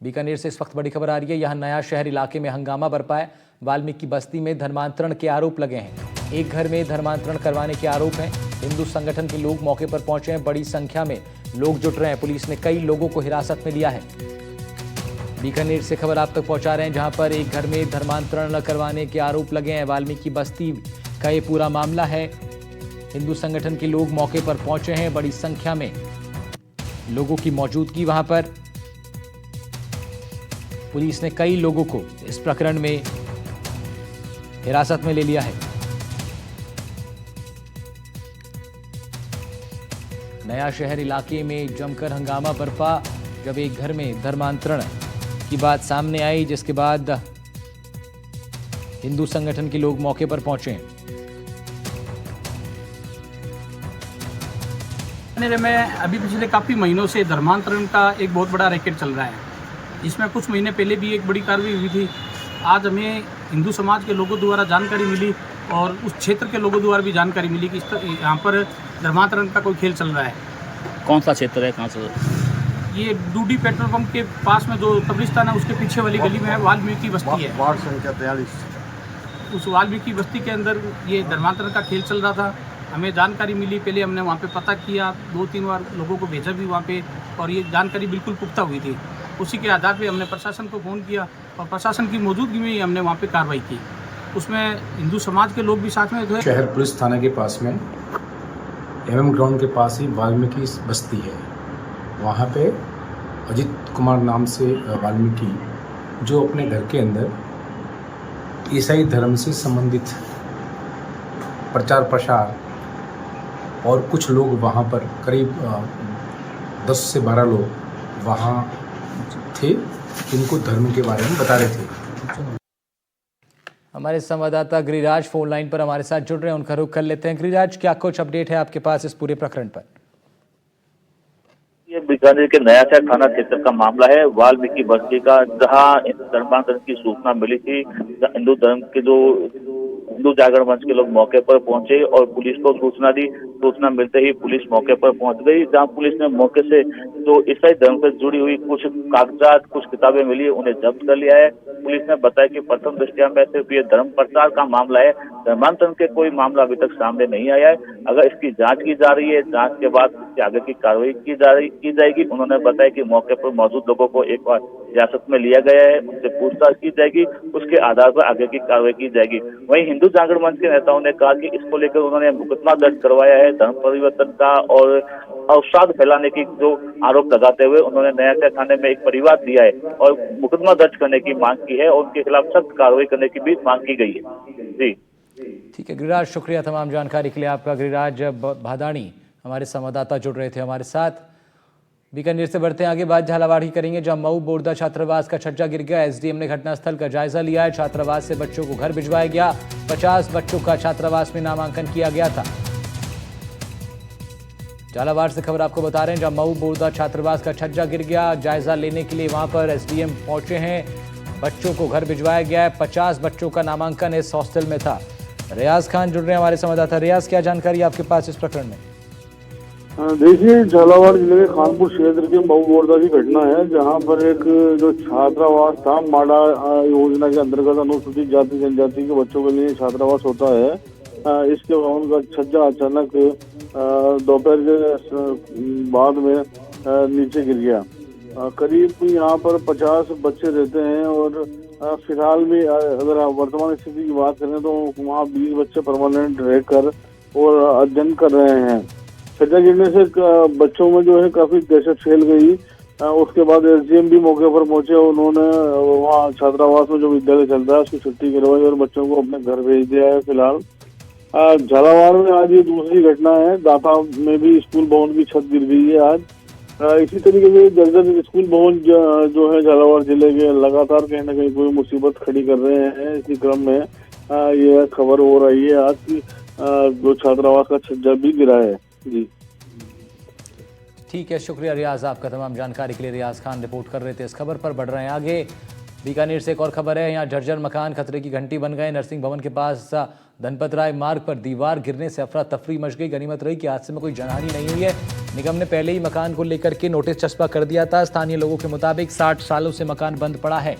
बीकानेर से इस वक्त बड़ी खबर आ रही है। यहाँ नया शहर इलाके में हंगामा बरपा है। वाल्मीकि बस्ती में धर्मांतरण के आरोप लगे हैं। एक घर में धर्मांतरण करवाने के आरोप हैं। हिंदू संगठन के लोग मौके पर पहुंचे हैं। बड़ी संख्या में लोग जुट रहे हैं। पुलिस ने कई लोगों को हिरासत में लिया है। बीकानेर से खबर आप तक पहुंचा रहे हैं, जहां पर एक घर में धर्मांतरण करवाने के आरोप लगे हैं। वाल्मीकि बस्ती का ये पूरा मामला है। हिंदू संगठन के लोग मौके पर पहुंचे हैं। बड़ी संख्या में लोगों की मौजूदगी वहां पर। पुलिस ने कई लोगों को इस प्रकरण में हिरासत में ले लिया है। नया शहर इलाके में जमकर हंगामा बरपा जब एक घर में धर्मांतरण की बात सामने आई, जिसके बाद हिंदू संगठन के लोग मौके पर पहुंचे हैं। में अभी पिछले काफ़ी महीनों से धर्मांतरण का एक बहुत बड़ा रैकेट चल रहा है। इसमें कुछ महीने पहले भी एक बड़ी कार्रवाई हुई थी। आज हमें हिंदू समाज के लोगों द्वारा जानकारी मिली और उस क्षेत्र के लोगों द्वारा भी जानकारी मिली कि यहाँ पर धर्मांतरण का कोई खेल चल रहा है। कौन सा क्षेत्र है, कहाँ से? ये डूडी पेट्रोल पंप के पास में जो कब्रिस्तान है उसके पीछे वाली गली में है, वाल्मीकि बस्ती है। वार्ड संख्या 43। उस वाल्मीकि बस्ती के अंदर ये धर्मांतरण का खेल चल रहा था। हमें जानकारी मिली, पहले हमने वहाँ पे पता किया, 2-3 बार लोगों को भेजा भी वहाँ पे, और ये जानकारी बिल्कुल पुख्ता हुई थी। उसी के आधार पे हमने प्रशासन को फ़ोन किया और प्रशासन की मौजूदगी में ही हमने वहाँ पे कार्रवाई की। उसमें हिंदू समाज के लोग भी साथ में थे। शहर पुलिस थाना के पास में एवं ग्राउंड के पास ही वाल्मीकि बस्ती है। वहाँ पे अजीत कुमार नाम से वाल्मीकि, जो अपने घर के अंदर ईसाई धर्म से संबंधित प्रचार प्रसार और कुछ लोग वहाँ पर करीब 10 से 12 लोग वहाँ थे, इनको धर्म के बारे में बता रहे थे। हमारे संवाददाता गिरिराज फोन लाइन पर हमारे साथ जुड़ रहे हैं, उनका रुख कर लेते हैं। गिरिराज, क्या कुछ अपडेट है आपके पास इस पूरे प्रकरण पर? ये बीकानेर के नया शहर थाना क्षेत्र का मामला है। वाल्मीकि बस्ती का, जहाँ धर्मांतरण की सूचना मिली थी, हिंदू धर्म के जो हिंदू जागरण मंच के लोग मौके पर पहुंचे और पुलिस को सूचना दी। सूचना मिलते ही पुलिस मौके पर पहुंच गई, जहां पुलिस ने मौके से जो ईसाई धर्म से जुड़ी हुई कुछ कागजात, कुछ किताबें मिली, उन्हें जब्त कर लिया है। पुलिस ने बताया कि प्रथम दृष्टया में सिर्फ ये धर्म प्रचार का मामला है, धर्मांतरण के कोई मामला अभी तक सामने नहीं आया है। अगर इसकी जांच की जा रही है, जांच के बाद इसके आगे की कार्रवाई की जाएगी। उन्होंने बताया कि मौके पर मौजूद लोगों को एक बार हिरासत में लिया गया है, उनसे पूछताछ की जाएगी, उसके आधार पर आगे की कार्रवाई की जाएगी। वहीं हिंदू जागरण मंच के नेताओं ने कहा कि इसको लेकर उन्होंने मुकदमा दर्ज करवाया है धर्म परिवर्तन का और अवसाद फैलाने की जो आरोप लगाते हुए उन्होंने नया शहर थाने में एक परिवाद दिया है और मुकदमा दर्ज करने की मांग की है और उनके खिलाफ सख्त कार्रवाई करने की भी मांग की गई है। जी ठीक है गिरिराज, शुक्रिया तमाम जानकारी के लिए आपका। गिरिराज भादानी हमारे संवाददाता जुड़ रहे थे हमारे साथ। बीकानेर से बढ़ते हैं आगे, बात झालावाड़ ही करेंगे, जहां मऊ बोरदा छात्रावास का छज्जा गिर गया। एसडीएम ने घटनास्थल का जायजा लिया है। छात्रावास से बच्चों को घर भिजवाया गया। 50 बच्चों का छात्रावास में नामांकन किया गया था। झालावाड़ से खबर आपको बता रहे हैं, जहां मऊ बोरदा छात्रावास का छज्जा गिर गया। जायजा लेने के लिए वहां पर एसडीएम पहुंचे हैं। बच्चों को घर भिजवाया गया है। 50 बच्चों का नामांकन इस हॉस्टल में था। रियाज खान जुड़ रहे हैं हमारे संवाददाता। रियाज, क्या जानकारी आपके पास इस प्रकरण में? देखिए, झालावाड़ जिले के खानपुर क्षेत्र के मऊ बोरदा की घटना है, जहां पर एक जो छात्रावास था, माडा योजना के अंतर्गत अनुसूचित जाति जनजाति के बच्चों के लिए छात्रावास होता है। इसके उनका छज्जा अचानक दोपहर के बाद में नीचे गिर गया। करीब यहाँ पर 50 बच्चे रहते हैं और फिलहाल में अगर वर्तमान स्थिति की बात करें तो वहाँ 20 बच्चे परमानेंट रहकर और अध्ययन कर रहे हैं। छज्जा गिरने से बच्चों में जो है काफी दहशत फैल गई। उसके बाद एसडीएम भी मौके पर पहुंचे। उन्होंने वहाँ छात्रावास में जो विद्यालय चल रहा है उसकी छुट्टी करवाई और बच्चों को अपने घर भेज दिया है। फिलहाल झालावाड़ में आज ये दूसरी घटना है। दाता में भी स्कूल भवन की छत गिर गई है आज। इसी तरीके से जर्जर स्कूल भवन जो है झालावाड़ जिले के लगातार कहीं ना कहीं कोई मुसीबत खड़ी कर रहे हैं। इसी क्रम में यह खबर हो रही है आज की जो छात्रावास का छज्जा भी गिरा है। जी ठीक है, शुक्रिया रियाज आपका तमाम जानकारी के लिए। रियाज खान रिपोर्ट कर रहे थे इस खबर पर। बढ़ रहे हैं आगे, बीकानेर से एक और खबर है। यहाँ जर्जर मकान खतरे की घंटी बन गए। नरसिंह भवन के पास धनपत राय मार्ग पर दीवार गिरने से अफरा तफरी मच गई। गनीमत रही कि हादसे में कोई जानहानि नहीं हुई है। निगम ने पहले ही मकान को लेकर के नोटिस चस्पा कर दिया था। स्थानीय लोगों के मुताबिक 60 सालों से मकान बंद पड़ा है।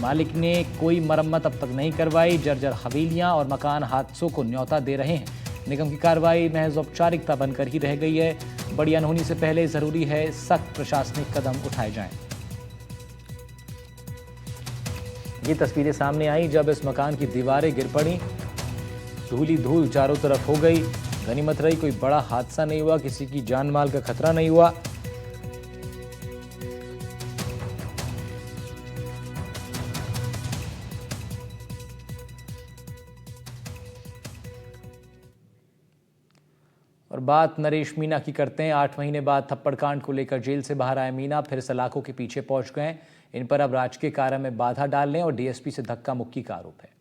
मालिक ने कोई मरम्मत अब तक नहीं करवाई। जर्जर हवेलियां और मकान हादसों को न्योता दे रहे हैं। निगम की कार्रवाई महज औपचारिकता बनकर ही रह गई है। बड़ी अनहोनी से पहले जरूरी है सख्त प्रशासनिक कदम उठाए जाएं। ये तस्वीरें सामने आई जब इस मकान की दीवारें गिर पड़ी, धूली धूल चारों तरफ हो गई। गनीमत रही कोई बड़ा हादसा नहीं हुआ, किसी की जान माल का खतरा नहीं हुआ। और बात नरेश मीणा की करते हैं। 8 महीने बाद थप्पड़ कांड को लेकर जेल से बाहर आए मीणा फिर सलाखों के पीछे पहुंच गए। इन पर अब राजकीय कार्य में बाधा डालने और डीएसपी से धक्का मुक्की का आरोप है।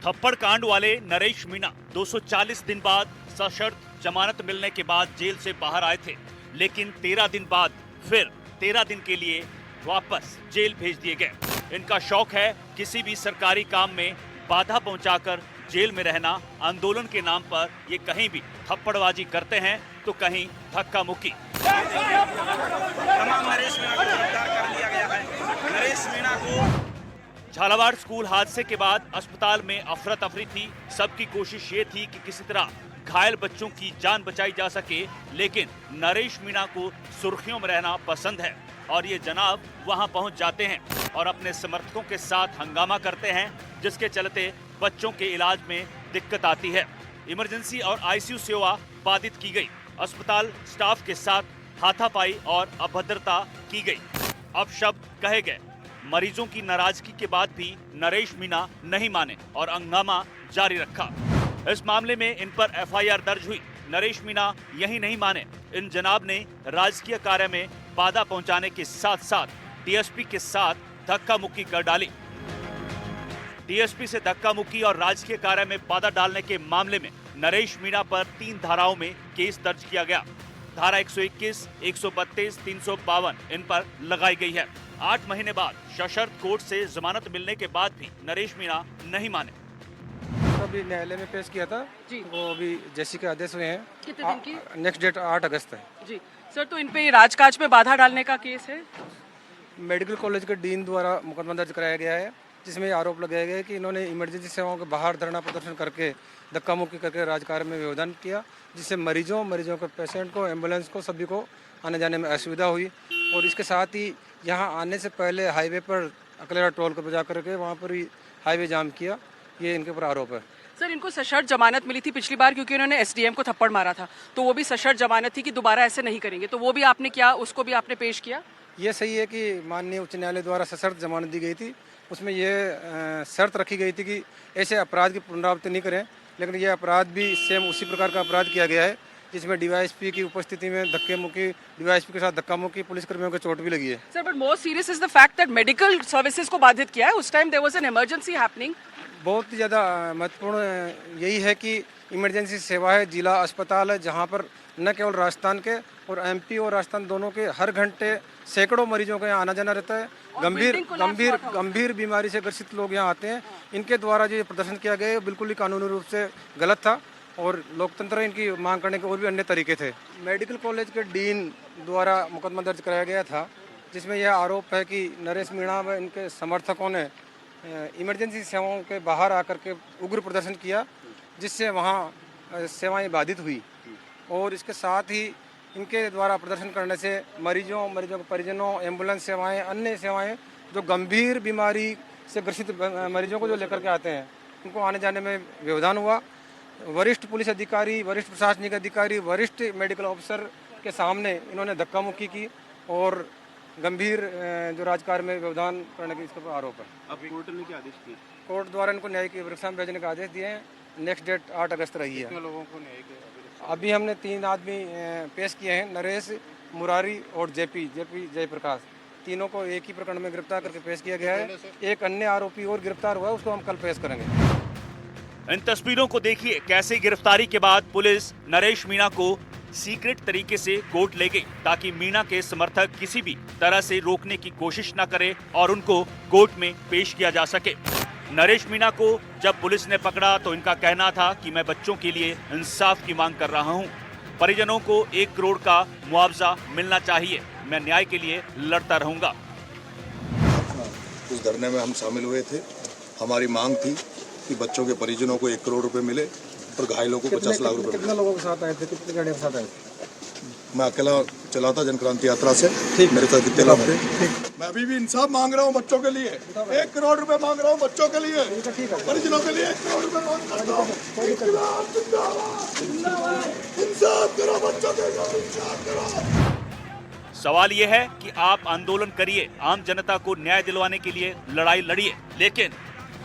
थप्पड़ कांड वाले नरेश मीणा 240 दिन बाद सशर्त जमानत मिलने के बाद जेल से बाहर आए थे, लेकिन 13 दिन बाद फिर 13 दिन के लिए वापस जेल भेज दिए गए। इनका शौक है किसी भी सरकारी काम में बाधा पहुंचाकर जेल में रहना। आंदोलन के नाम पर ये कहीं भी थप्पड़बाजी करते हैं तो कहीं धक्का मुक्की। नरेश मीणा को गिरफ्तार कर लिया गया है। नरेश मीणा को झालावाड़ स्कूल हादसे के बाद अस्पताल में अफरा तफरी थी। सबकी कोशिश ये थी कि किसी तरह घायल बच्चों की जान बचाई जा सके, लेकिन नरेश मीणा को सुर्खियों में रहना पसंद है और ये जनाब वहां पहुंच जाते हैं और अपने समर्थकों के साथ हंगामा करते हैं, जिसके चलते बच्चों के इलाज में दिक्कत आती है। इमरजेंसी और आईसीयू सेवा बाधित की गई। अस्पताल स्टाफ के साथ हाथापाई और अभद्रता की गई। अब शब्द कहे गए। मरीजों की नाराजगी के बाद भी नरेश मीणा नहीं माने और हंगामा जारी रखा। इस मामले में इन पर एफआईआर दर्ज हुई। नरेश मीणा यही नहीं माने। इन जनाब ने राजकीय कार्य में बाधा पहुंचाने के साथ साथ डीएसपी के साथ धक्का मुक्की कर डाली। डीएसपी से धक्का मुक्की और राजकीय कार्य में बाधा डालने के मामले में नरेश मीणा पर 3 धाराओं में केस दर्ज किया गया। धारा 121, 132, 352 इन पर लगाई गई है। 8 महीने बाद सशर्त कोर्ट से जमानत मिलने के बाद भी नरेश मीणा नहीं माने। अभी न्यायालय में पेश किया था जी। वो अभी जैसी के आदेश हुए हैं। कितने दिन की? नेक्स्ट डेट 8 अगस्त है। जी सर, तो इन पे राजकाज में बाधा डालने का केस है। मेडिकल कॉलेज के डीन द्वारा मुकदमा दर्ज कराया गया है, जिसमें आरोप लगाया गया है कि इन्होंने इमरजेंसी सेवाओं के बाहर धरना प्रदर्शन करके धक्का मुक्की करके राजकार्य में व्यवधान किया, जिससे मरीजों के पेशेंट को, एम्बुलेंस को, सभी को आने जाने में असुविधा हुई। और इसके साथ ही यहाँ आने से पहले हाईवे पर अकलेरा टोल को बजा करके वहाँ पर ही हाईवे जाम किया। ये इनके ऊपर आरोप है। सर, इनको सशर्त जमानत मिली थी पिछली बार क्योंकि उन्होंने एसडीएम को थप्पड़ मारा था, तो वो भी सशर्त जमानत थी कि दोबारा ऐसे नहीं करेंगे, तो वो भी आपने किया, उसको भी आपने पेश किया। ये सही है कि माननीय उच्च न्यायालय द्वारा सशर्त जमानत दी गई थी। उसमें ये शर्त रखी गई थी कि ऐसे अपराध की पुनरावृत्ति नहीं करें, लेकिन ये अपराध भी सेम उसी प्रकार का अपराध किया गया है, जिसमें डीवाईएसपी की उपस्थिति में धक्के मुक्की, डीवाईएसपी के साथ धक्का मुक्की, पुलिसकर्मियों को चोट भी लगी है। Sir, but more serious is the fact that medical services को बाधित किया है। उस time there was an emergency happening. बहुत ही ज़्यादा महत्वपूर्ण यही है कि इमरजेंसी सेवा है, जिला अस्पताल है, जहाँ पर न केवल राजस्थान के और एमपी और राजस्थान दोनों के हर घंटे सैकड़ों मरीजों का यहाँ आना जाना रहता है। गंभीर बीमारी से ग्रसित लोग यहाँ आते हैं। इनके द्वारा जो प्रदर्शन किया गया है बिल्कुल ही कानूनी रूप से गलत था और लोकतंत्र इनकी मांग करने के और भी अन्य तरीके थे। मेडिकल कॉलेज के डीन द्वारा मुकदमा दर्ज कराया गया था, जिसमें यह आरोप है कि नरेश मीणा व इनके समर्थकों ने इमरजेंसी सेवाओं के बाहर आकर के उग्र प्रदर्शन किया, जिससे वहाँ सेवाएं बाधित हुई। और इसके साथ ही इनके द्वारा प्रदर्शन करने से मरीजों के परिजनों, एम्बुलेंस सेवाएं, अन्य सेवाएं जो गंभीर बीमारी से ग्रसित मरीजों को जो लेकर के आते हैं, उनको आने जाने में व्यवधान हुआ। वरिष्ठ पुलिस अधिकारी, वरिष्ठ प्रशासनिक अधिकारी, वरिष्ठ मेडिकल ऑफिसर के सामने इन्होंने धक्का मुक्की की और गंभीर जो राजकार्य में व्यवधान करने के इसके आरोप है। अब कोर्ट ने क्या आदेश दिए? कोर्ट द्वारा इनको न्यायिक परीक्षा में भेजने का आदेश दिए हैं। नेक्स्ट डेट 8 अगस्त रही है। लोगों को न्यायिक अभी हमने 3 आदमी पेश किए हैं, नरेश, मुरारी और जेपी जयप्रकाश। तीनों को एक ही प्रकरण में गिरफ्तार करके पेश किया गया है। एक अन्य आरोपी और गिरफ्तार हुआ है, उसको हम कल पेश करेंगे। इन तस्वीरों को देखिए, कैसे गिरफ्तारी के बाद पुलिस नरेश मीणा को सीक्रेट तरीके से कोर्ट ले गई ताकि मीणा के समर्थक किसी भी तरह से रोकने की कोशिश न करे और उनको कोर्ट में पेश किया जा सके। नरेश मीणा को जब पुलिस ने पकड़ा तो इनका कहना था कि मैं बच्चों के लिए इंसाफ की मांग कर रहा हूं। परिजनों को 1 करोड़ का मुआवजा मिलना चाहिए। मैं न्याय के लिए लड़ता रहूंगा। उस धरने में हम शामिल हुए थे। हमारी मांग थी कि बच्चों के परिजनों को 1 करोड़ रुपए मिले और घायलों को 50 लाख रुपए। कितने लोगों के साथ आए थे, कितने गाड़ियों के साथ आए थे? मैं अकेला चला था जनक्रांति यात्रा से। मेरे साथ कितने लोग थे? मैं अभी भी इंसाफ मांग रहा हूँ बच्चों के लिए। 1 करोड़ रुपए मांग रहा हूँ बच्चों के लिए, परिजनों के लिए 1 करोड़ रुपए मांग रहा हूँ। इंसाफ करो बच्चों के लिए, इंसाफ करो। सवाल यह है कि आप आंदोलन करिए, आम जनता को न्याय दिलवाने के लिए लड़ाई लड़िए, लेकिन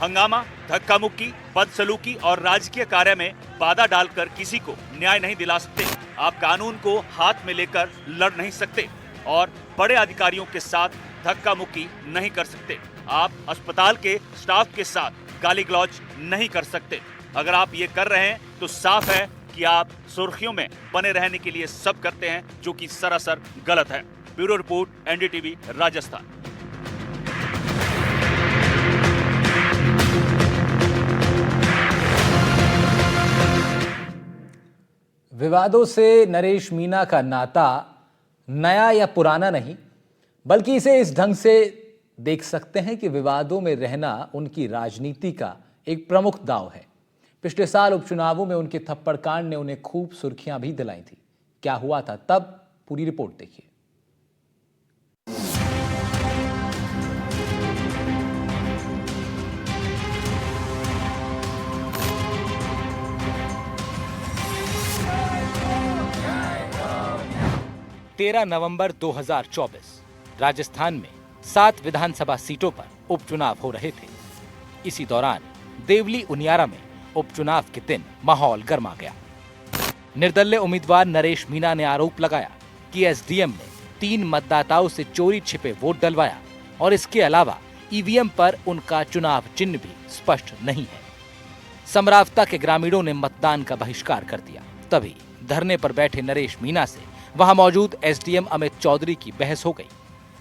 हंगामा, धक्का मुक्की, बदसलूकी और राजकीय कार्य में बाधा डालकर किसी को न्याय नहीं दिला सकते। आप कानून को हाथ में लेकर लड़ नहीं सकते और बड़े अधिकारियों के साथ धक्का मुक्की नहीं कर सकते। आप अस्पताल के स्टाफ के साथ गाली गलौज नहीं कर सकते। अगर आप ये कर रहे हैं तो साफ है कि आप सुर्खियों में बने रहने के लिए सब करते हैं, जो कि सरासर गलत है। Bureau report, NDTV, Rajasthan. विवादों से नरेश मीणा का नाता नया या पुराना नहीं, बल्कि इसे इस ढंग से देख सकते हैं कि विवादों में रहना उनकी राजनीति का एक प्रमुख दांव है। पिछले साल उपचुनावों में उनके थप्पड़ कांड ने उन्हें खूब सुर्खियां भी दिलाई थी। क्या हुआ था तब, पूरी रिपोर्ट देखिए। तेरह नवंबर 2024 राजस्थान में 7 विधानसभा सीटों पर उपचुनाव हो रहे थे। इसी दौरान देवली उनियारा में उपचुनाव के दिन माहौल गर्मा गया। निर्दलीय उम्मीदवार नरेश मीणा ने आरोप लगाया कि एसडीएम ने 3 मतदाताओं से चोरी छिपे वोट डलवाया और इसके अलावा ईवीएम पर उनका चुनाव चिन्ह भी स्पष्ट नहीं है। समरावता के ग्रामीणों ने मतदान का बहिष्कार कर दिया। तभी धरने पर बैठे नरेश मीणा से वहां मौजूद एसडीएम अमित चौधरी की बहस हो गई।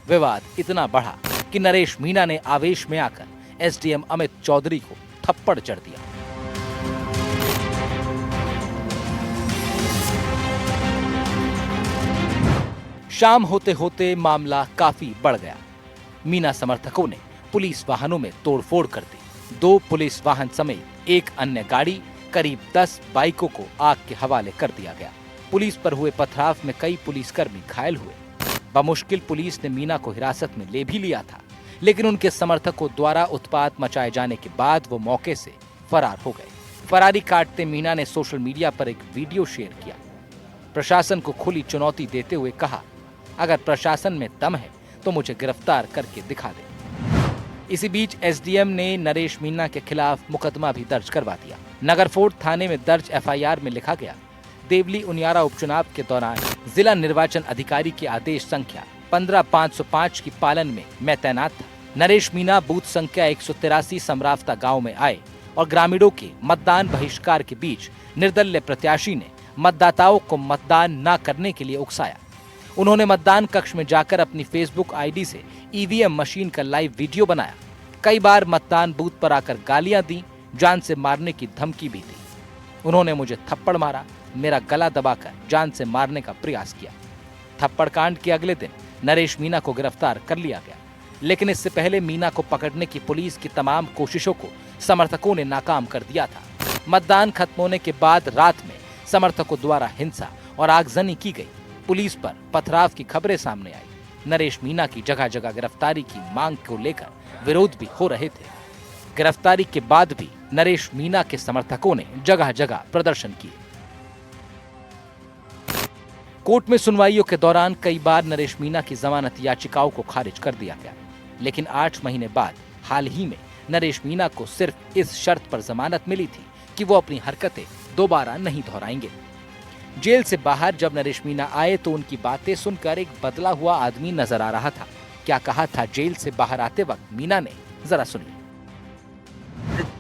विवाद इतना बढ़ा कि नरेश मीणा ने आवेश में आकर एसडीएम अमित चौधरी को थप्पड़ जड़ दिया। शाम होते होते मामला काफी बढ़ गया। मीणा समर्थकों ने पुलिस वाहनों में तोड़फोड़ कर दी। 2 पुलिस वाहन समेत एक अन्य गाड़ी, करीब 10 बाइकों को आग के हवाले कर दिया गया। पुलिस पर हुए पथराव में कई पुलिसकर्मी घायल हुए। बमुश्किल पुलिस ने मीणा को हिरासत में ले भी लिया था, लेकिन उनके समर्थकों द्वारा उत्पात मचाए जाने के बाद वो मौके से फरार हो गए। फरारी काटते मीणा ने सोशल मीडिया पर एक वीडियो शेयर किया। प्रशासन को खुली चुनौती देते हुए कहा, अगर प्रशासन में दम है तो मुझे गिरफ्तार करके दिखा दे। इसी बीच एसडीएम ने नरेश मीणा के खिलाफ मुकदमा भी दर्ज करवा दिया। नगरफोर्ट थाने में दर्ज एफआईआर में लिखा गया, देवली उनियारा उपचुनाव के दौरान जिला निर्वाचन अधिकारी की आदेश संख्या 15/505 की पालन में मैं तैनात था। नरेश मीणा बूथ संख्या 183 समरावता गांव में आए और ग्रामीणों के मतदान बहिष्कार के बीच निर्दलीय प्रत्याशी ने मतदाताओं को मतदान न करने के लिए उकसाया। उन्होंने मतदान कक्ष में जाकर अपनी फेसबुक आईडी से ईवीएम मशीन का लाइव वीडियो बनाया। कई बार मतदान बूथ पर आकर गालियां दी, जान से मारने की धमकी भी दी। उन्होंने मुझे थप्पड़ मारा, मेरा गला दबाकर जान से मारने का प्रयास किया। थप्पड़ कांड के अगले दिन नरेश मीणा को गिरफ्तार कर लिया गया, लेकिन इससे पहले मीणा को पकड़ने की पुलिस की तमाम कोशिशों को समर्थकों ने नाकाम कर दिया था। मतदान खत्म होने के बाद रात में समर्थकों द्वारा हिंसा और आगजनी की गई। पुलिस पर पथराव की खबरें सामने आई। नरेश मीणा की जगह जगह गिरफ्तारी की मांग को लेकर विरोध भी हो रहे थे। गिरफ्तारी के बाद भी नरेश मीणा के समर्थकों ने जगह जगह प्रदर्शन किए। कोर्ट में सुनवाइयों के दौरान कई बार नरेश मीणा की जमानत याचिकाओं को खारिज कर दिया गया, लेकिन 8 महीने बाद हाल ही में नरेश मीणा को सिर्फ इस शर्त पर जमानत मिली थी कि वो अपनी हरकतें दोबारा नहीं दोहराएंगे। जेल से बाहर जब नरेश मीणा आए तो उनकी बातें सुनकर एक बदला हुआ आदमी नजर आ रहा था। क्या कहा था जेल से बाहर आते वक्त मीणा ने, जरा सुनिए।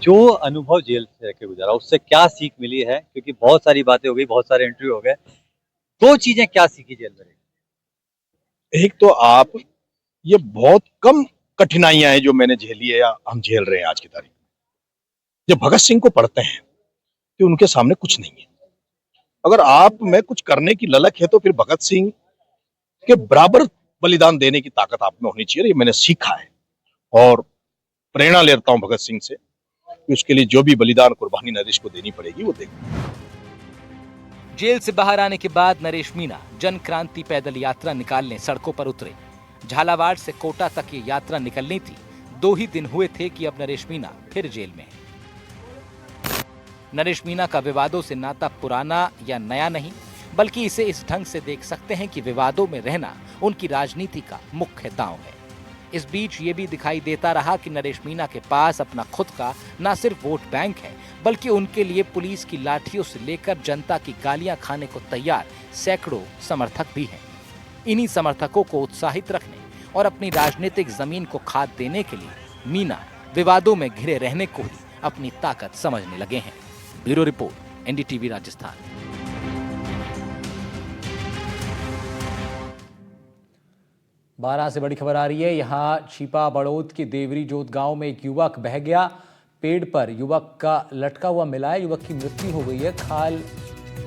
जो अनुभव जेल से रह के गुजारा, उससे क्या सीख मिली है? क्योंकि बहुत सारी बातें हो गई, बहुत सारे इंटरव्यू हो गए, दो चीजें क्या सीखी जेल में? एक तो आप, ये बहुत कम कठिनाइयां हैं जो मैंने झेली है या हम झेल रहे हैं आज की तारीख में। जब भगत सिंह को पढ़ते हैं तो उनके सामने कुछ नहीं है। अगर आप में कुछ करने की ललक है तो फिर भगत सिंह के बराबर बलिदान देने की ताकत आप में होनी चाहिए। ये मैंने सीखा है और प्रेरणा लेता हूं भगत सिंह से कि उसके लिए जो भी बलिदान कुर्बानी नरेश को देनी पड़ेगी वो देगी। जेल से बाहर आने के बाद नरेश मीणा जन क्रांति पैदल यात्रा निकालने सड़कों पर उतरे। झालावाड़ से कोटा तक ये यात्रा निकलनी थी। 2 ही दिन हुए थे कि अब नरेश मीणा फिर जेल में है। नरेश मीणा का विवादों से नाता पुराना या नया नहीं, बल्कि इसे इस ढंग से देख सकते हैं कि विवादों में रहना उनकी राजनीति का मुख्य दांव है। इस बीच ये भी दिखाई देता रहा कि नरेश मीणा के पास अपना खुद का न सिर्फ वोट बैंक है, बल्कि उनके लिए पुलिस की लाठियों से लेकर जनता की गालियां खाने को तैयार सैकड़ों समर्थक भी हैं। इन्हीं समर्थकों को उत्साहित रखने और अपनी राजनीतिक जमीन को खाद देने के लिए मीणा विवादों में घिरे रहने को ही अपनी ताकत समझने लगे हैं। Bureau report, NDTV Rajasthan. Baran से बड़ी खबर आ रही है। यहां छिपा बड़ौद के देवरी जोत गांव में एक युवक बह गया। पेड़ पर युवक का लटका हुआ मिला है। युवक की मृत्यु हो गई है। खाल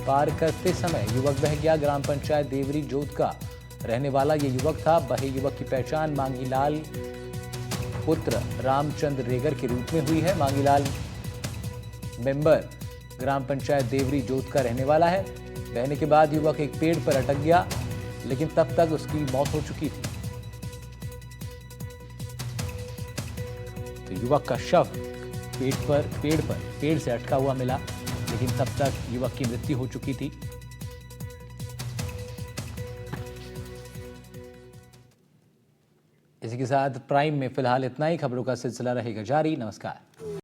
पार करते समय युवक बह गया। ग्राम पंचायत देवरी जोत का रहने वाला ये युवक था। बहे युवक की पहचान मांगीलाल पुत्र रामचंद्र रेगर के रूप में हुई है। मांगीलाल मेंबर ग्राम पंचायत देवरी जोत का रहने वाला है। बहने के बाद युवक एक पेड़ पर अटक गया, लेकिन तब तक उसकी मौत हो चुकी थी। तो युवक का शव पेड़ से अटका हुआ मिला, लेकिन तब तक युवक की मृत्यु हो चुकी थी। इसी के साथ प्राइम में फिलहाल इतना ही। खबरों का सिलसिला रहेगा जारी। नमस्कार।